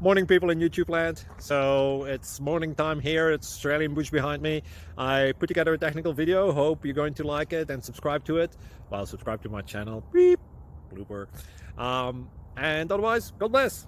Morning, people in YouTube land. So it's morning time here. It's Australian bush behind me. I put together a technical video. Hope you're going to like it and subscribe to it. Well, subscribe to my channel. Beep. Blooper. And otherwise, God bless.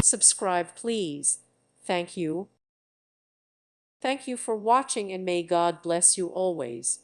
Subscribe, please. Thank you. Thank you for watching, and may God bless you always.